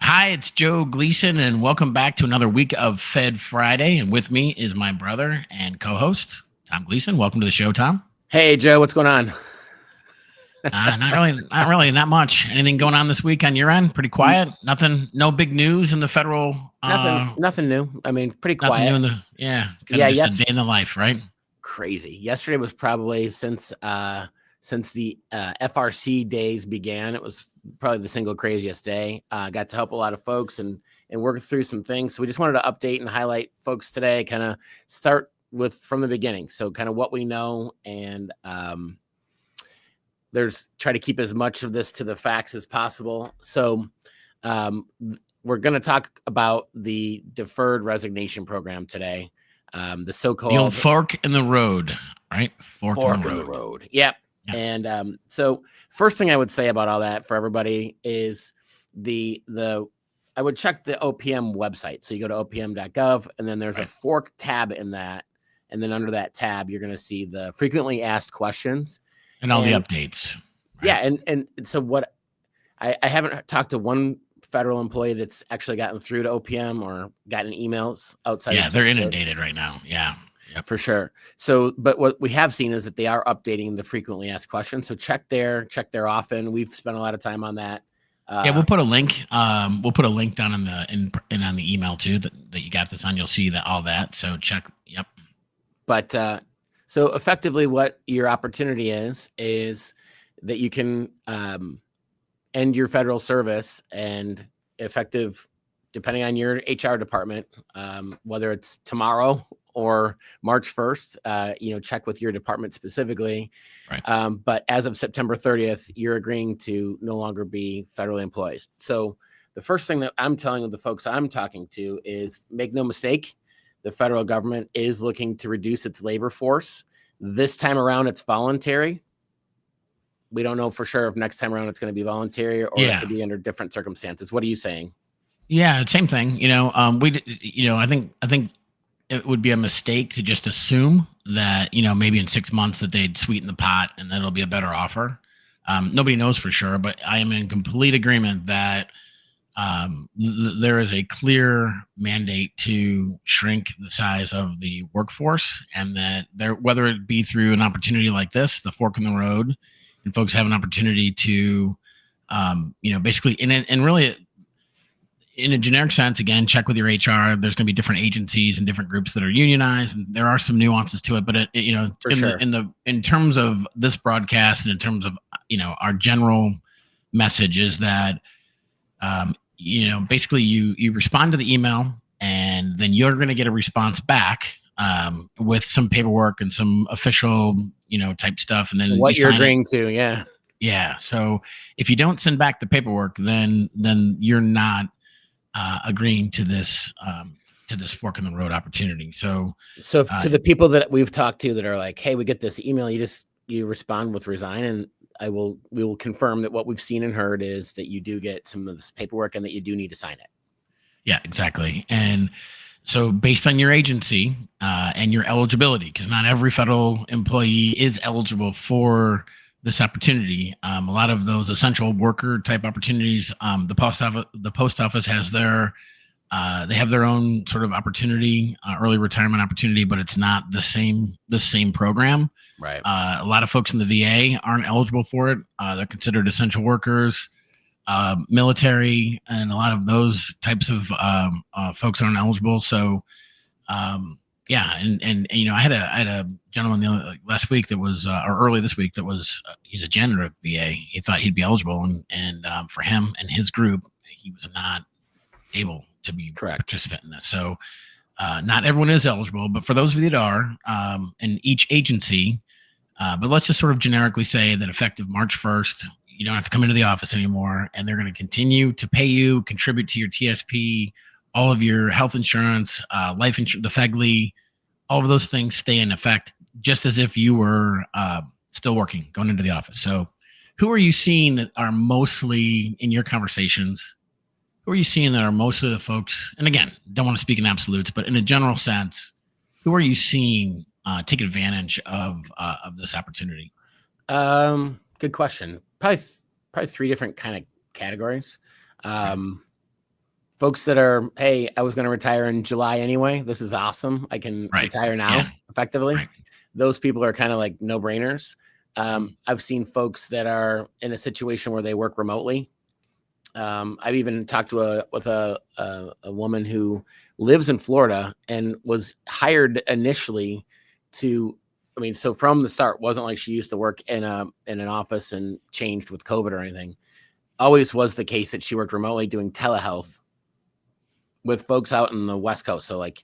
Hi, it's Joe Gleason, and welcome back to another week of Fed Friday. And with me is my brother and co-host, Tom Gleason. Welcome to the show, Tom. Hey, Joe, what's going on? Not much. Anything going on this week on your end? Pretty quiet. Nothing. No big news in the federal. Nothing new. I mean, pretty Nothing new quiet. in the. Yeah, kind Yeah, of just yes, a day in the life, right? crazy. Yesterday was probably since the FRC days began. It was probably the single craziest day. Got to help a lot of folks and work through some things. So we just wanted to update and highlight folks today. Kind of start with from the beginning. So kind of what we know and there's try to keep as much of this to the facts as possible. So we're going to talk about the Deferred Resignation program today. The so-called The old fork in the road, right? Fork in the road. Yep. Yeah. And so first thing I would say about all that for everybody is I would check the OPM website. So you go to opm.gov and then there's a fork tab in that. And then under that tab, you're going to see the frequently asked questions. And all the updates. Right? Yeah. And so what I haven't talked to one federal employee that's actually gotten through to OPM or gotten emails outside. Yeah, they're inundated right now. Yeah. Yep. For sure. So, but what we have seen is that they are updating the frequently asked questions. So check there often. We've spent a lot of time on that. Yeah, we'll put a link. We'll put a link down in the on the email too that you got this on. You'll see that all that. So check. Yep. But so effectively, what your opportunity is that you can end your federal service and effective, depending on your HR department, whether it's tomorrow or March 1st, check with your department specifically. Right. But as of September 30th, you're agreeing to no longer be federally employed. So the first thing that I'm telling the folks I'm talking to is make no mistake, the federal government is looking to reduce its labor force. This time around, it's voluntary. We don't know for sure if next time around it's going to be voluntary or it could be under different circumstances. What are you saying? Yeah, same thing. I think it would be a mistake to just assume that, maybe in 6 months that they'd sweeten the pot and then it'll be a better offer. Nobody knows for sure, but I am in complete agreement that there is a clear mandate to shrink the size of the workforce, and that whether it be through an opportunity like this, the fork in the road, and folks have an opportunity to, basically, and really, in a generic sense, again, check with your HR. There's going to be different agencies and different groups that are unionized, and there are some nuances to it. But in terms of this broadcast and in terms of our general message is that basically you respond to the email, and then you're going to get a response back with some paperwork and some official type stuff, and then what you're agreeing to. Yeah. So if you don't send back the paperwork, then you're not agreeing to this fork in the road opportunity. So to the people that we've talked to that are like, hey, we get this email, you respond with resign, and we will confirm that what we've seen and heard is that you do get some of this paperwork and that you do need to sign it. Yeah, exactly. And so based on your agency and your eligibility, because not every federal employee is eligible for this opportunity. A lot of those essential worker type opportunities, the post office has they have their own sort of opportunity, early retirement opportunity, but it's not the same program. Right. A lot of folks in the VA aren't eligible for it. They're considered essential workers, military, and a lot of those types of folks aren't eligible. So, yeah, and I had a gentleman last week that was, or early this week, that was he's a janitor at the VA. He thought he'd be eligible, and for him and his group, he was not able to be a participant in this. So not everyone is eligible, but for those of you that are, and each agency, but let's just sort of generically say that effective March 1st, you don't have to come into the office anymore, and they're going to continue to pay you, contribute to your TSP, all of your health insurance, life insurance, the FEGLI, all of those things stay in effect just as if you were still working, going into the office. So who are you seeing that are mostly in your conversations? Who are you seeing that are mostly the folks? And again, don't want to speak in absolutes, but in a general sense, who are you seeing take advantage of this opportunity? Good question. Probably three different kind of categories. folks that are, hey, I was going to retire in July anyway. This is awesome. I can retire now effectively. Right. Those people are kind of like no brainers. I've seen folks that are in a situation where they work remotely. I've even talked to a woman who lives in Florida and was hired initially so from the start, wasn't like she used to work in an office and changed with COVID or anything. Always was the case that she worked remotely doing telehealth with folks out in the West Coast. So like,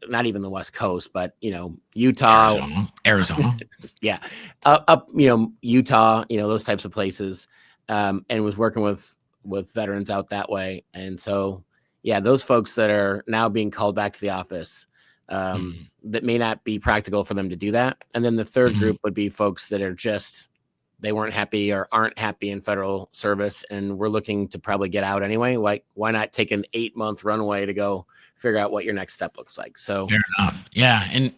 not even the West Coast, but Utah, Arizona. yeah, up Utah, those types of places, and was working with veterans out that way. And so, yeah, those folks that are now being called back to the office, that may not be practical for them to do that. And then the third group would be folks that are just, they weren't happy or aren't happy in federal service and we're looking to probably get out anyway. Like, why not take an 8-month runway to go figure out what your next step looks like? So fair enough. Yeah. And,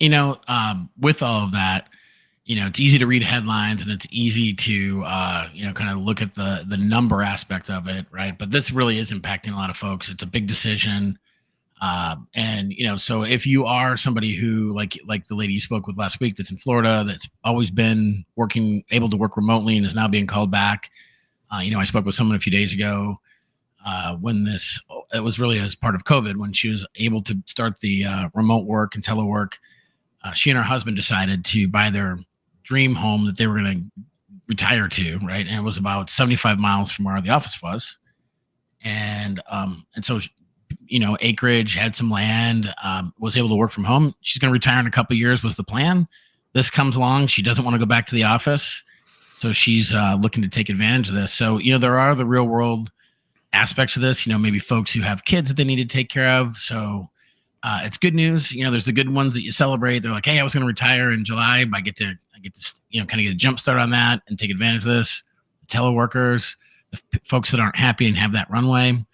with all of that, it's easy to read headlines and it's easy to, kind of look at the number aspect of it. Right. But this really is impacting a lot of folks. It's a big decision. So if you are somebody who like the lady you spoke with last week, that's in Florida, that's always been able to work remotely and is now being called back. I spoke with someone a few days ago, it was really as part of COVID, when she was able to start the remote work and telework. She and her husband decided to buy their dream home that they were going to retire to. Right. And it was about 75 miles from where the office was. And so, acreage, had some land, was able to work from home. She's going to retire in a couple of years was the plan. This comes along. She doesn't want to go back to the office. So she's looking to take advantage of this. So, there are the real world aspects of this, maybe folks who have kids that they need to take care of. So it's good news. There's the good ones that you celebrate. They're like, hey, I was going to retire in July, but I get to, kind of get a jump start on that and take advantage of this. The teleworkers, the folks that aren't happy and have that runway.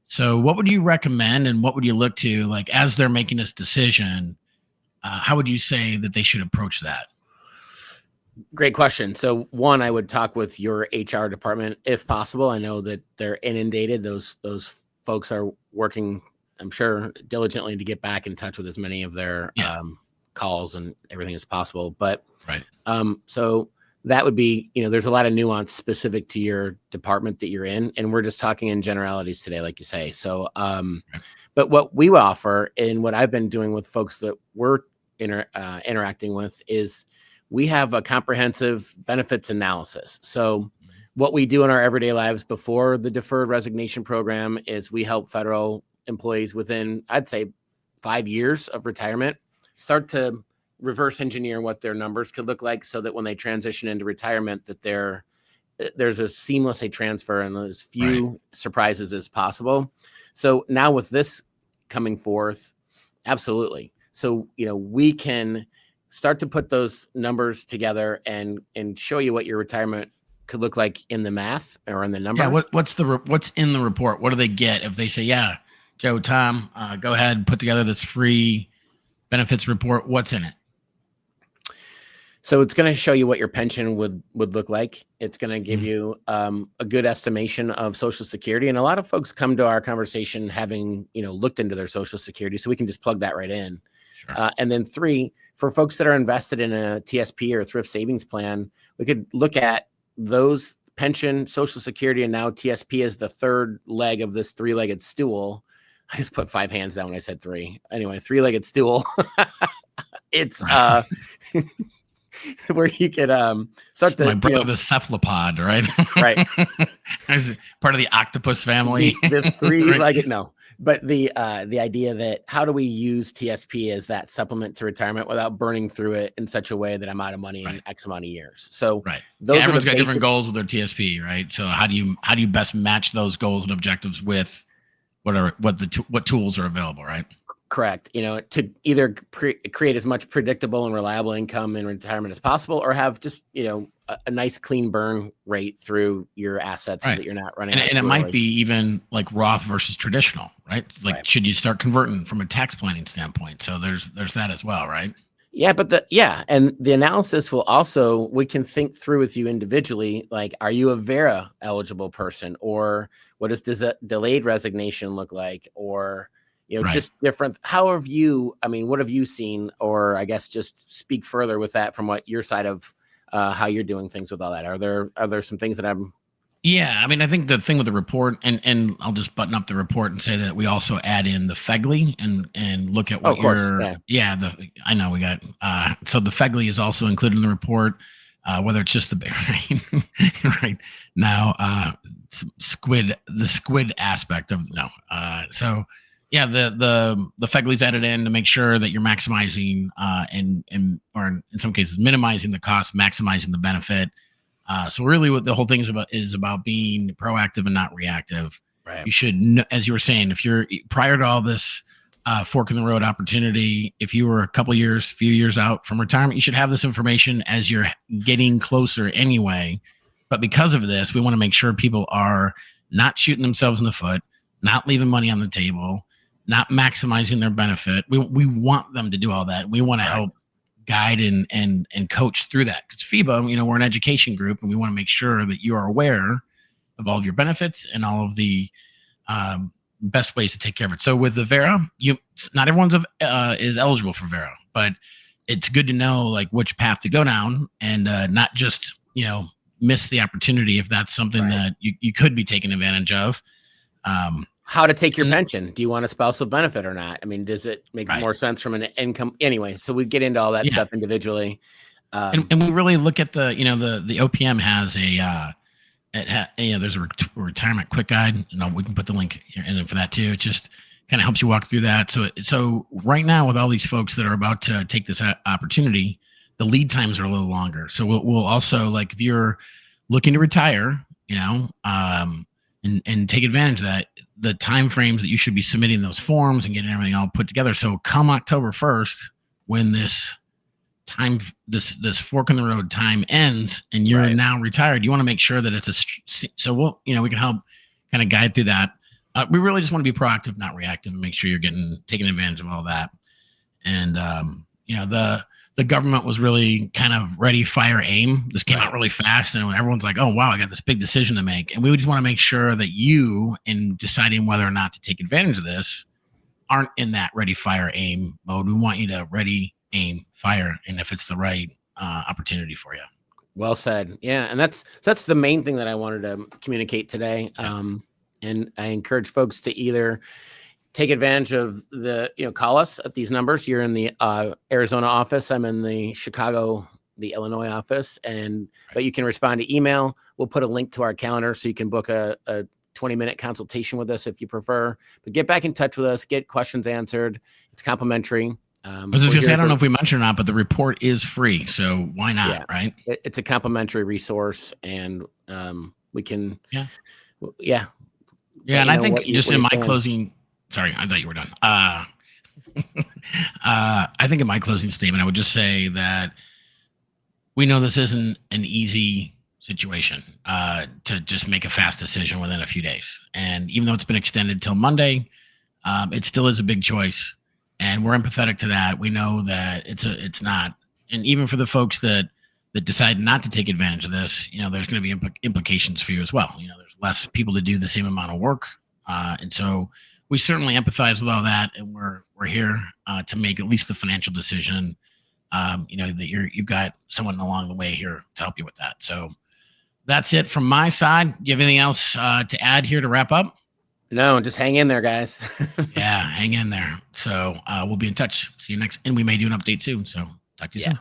So what would you recommend and what would you look to, like, as they're making this decision, how would you say that they should approach that? Great question. So one, I would talk with your HR department if possible. I know that they're inundated. Those folks are working, I'm sure, diligently to get back in touch with as many of their calls and everything as possible. But right. So that would be, there's a lot of nuance specific to your department that you're in. And we're just talking in generalities today, like you say. So, but what we offer and what I've been doing with folks that we're interacting with is we have a comprehensive benefits analysis. So what we do in our everyday lives before the Deferred Resignation program is we help federal employees within, I'd say, 5 years of retirement start to reverse engineer what their numbers could look like so that when they transition into retirement, that there's a seamless transfer and as few surprises as possible. So now with this coming forth, absolutely. So, we can start to put those numbers together and show you what your retirement could look like in the math or in the number. Yeah. What's in the report? What do they get if they say, yeah, Joe, Tom, go ahead, put together this free benefits report. What's in it? So it's going to show you what your pension would look like. It's going to give you a good estimation of Social Security. And a lot of folks come to our conversation having, looked into their Social Security. So we can just plug that right in. Sure. And then 3, for folks that are invested in a TSP or a thrift savings plan, we could look at those pension, Social Security, and now TSP as the third leg of this 3-legged stool. I just put 5 hands down when I said 3. Anyway, 3-legged stool. It's where you could start to, my brother, the cephalopod, right? Right. As part of the octopus family. The 3-legged, no. But the idea that how do we use TSP as that supplement to retirement without burning through it in such a way that I'm out of money in X amount of years? So everyone's got different goals with their TSP, right? So how do you best match those goals and objectives with what tools are available, right? Correct. To either create as much predictable and reliable income in retirement as possible, or have just, a nice clean burn rate through your assets so that you're not running. And it might be even like Roth versus traditional, right? Like, should you start converting from a tax planning standpoint? So there's that as well, right? Yeah, and the analysis will also, we can think through with you individually, like, are you a Vera eligible person, or what does a delayed resignation look like, or Right. just different. How have you? I mean, what have you seen, or I guess just speak further with that from what your side of how you're doing things with all that. Are there some things that I'm? Yeah, I mean, I think the thing with the report, and I'll just button up the report and say that we also add in the FEGLI and look at Oh, what of course, your yeah, yeah the I know we got so the FEGLI is also included in the report, whether it's just the right now squid aspect of no so yeah the FEGLI's added in to make sure that you're maximizing and or in some cases minimizing the cost, maximizing the benefit. So really, what the whole thing is about being proactive and not reactive. right, You should, as you were saying, if you're prior to all this fork in the road opportunity, if you were a few years out from retirement, you should have this information as you're getting closer anyway. But because of this, we want to make sure people are not shooting themselves in the foot, not leaving money on the table, not maximizing their benefit. We want them to do all that. We want to right, help guide and coach through that, because FIBA, we're an education group and we want to make sure that you are aware of all of your benefits and all of the best ways to take care of it. So with the Vera, not everyone's is eligible for Vera, but it's good to know like which path to go down and not just miss the opportunity if that's something right. that you could be taking advantage of. Um, How to take your and pension? Do you want a spousal benefit or not? I mean, does it make right, more sense from an income? Anyway, so we get into all that yeah, stuff individually. and we really look at the OPM has there's a retirement quick guide. We can put the link in for that too. It just kind of helps you walk through that. So right now with all these folks that are about to take this opportunity, the lead times are a little longer. So we'll also, like, if you're looking to retire, and take advantage of that, the time frames that you should be submitting those forms and getting everything all put together. So come October 1st, when this fork in the road time ends and you're Right. now retired, you want to make sure that so we can help kind of guide through that. We really just want to be proactive, not reactive, and make sure you're taking advantage of all that. And the government was really kind of ready, fire, aim. This came out really fast, and everyone's like, oh wow, I got this big decision to make. And we just want to make sure that you, in deciding whether or not to take advantage of this, aren't in that ready, fire, aim mode. We want you to ready, aim, fire, and if it's the right opportunity for you. Well said. Yeah, and that's the main thing that I wanted to communicate today. Yeah. And I encourage folks to either take advantage of call us at these numbers. You're in the Arizona office. I'm in the the Illinois office, but you can respond to email. We'll put a link to our calendar so you can book a 20-minute consultation with us if you prefer. But get back in touch with us, get questions answered. It's complimentary. I was just gonna say, I don't know if we mentioned or not, but the report is free, so why not? Yeah, right? It's a complimentary resource, and we can. Yeah. And I think just in my closing. Sorry, I thought you were done. I think in my closing statement, I would just say that we know this isn't an easy situation to just make a fast decision within a few days. And even though it's been extended till Monday, it still is a big choice. And we're empathetic to that. We know that it's not. And even for the folks that decide not to take advantage of this, there's going to be implications for you as well. There's less people to do the same amount of work. And so we certainly empathize with all that, and we're here to make at least the financial decision. That you've got someone along the way here to help you with that. So that's it from my side. Do you have anything else to add here to wrap up? No, just hang in there, guys. Yeah, hang in there. So we'll be in touch. See you next, and we may do an update soon. So talk to you soon.